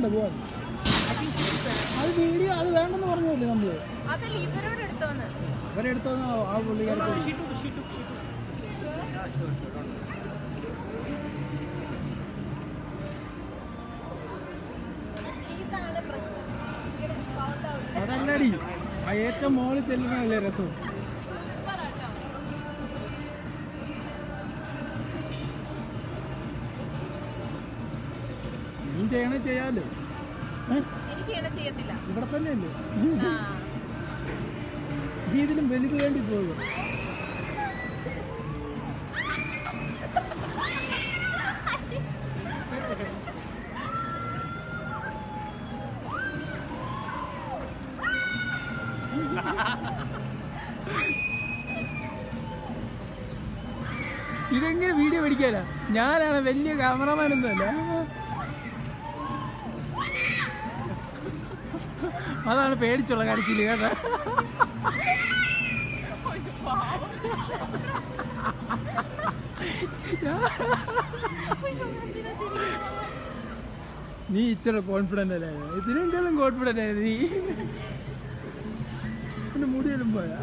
വേണ്ട പോവാൻ. അത് വീഡിയോ അത് വേണ്ടെന്ന് പറഞ്ഞല്ലേ നമ്മള്. അവരെടുത്തോന്ന് ആ പുള്ളിക്കാരൻ അതല്ലടി, ആ ഏറ്റവും മോളിൽ ചെല്ലുന്നതല്ലേ രസം. നീ ചെയ്യണേ ചെയ്യാലോ. ഇവിടെ തന്നെയല്ലേ നീ ഇതിലും വലുത് വേണ്ടി പോകും. ഇതെങ്ങനെ വീഡിയോ പിടിക്കാനാ? ഞാനാണ് വലിയ ക്യാമറമാനൊന്നുമല്ല. അതാണ് പേടിച്ചുള്ള കരച്ചില് കേട്ടാ. നീ ഇച്ചിരി കോൺഫിഡന്റ് അല്ലേ? ഇതിനെന്തായാലും കോൺഫിഡന്റ് ആയത് നീ. പിന്നെ മുടിയെല്ലാം പോയാ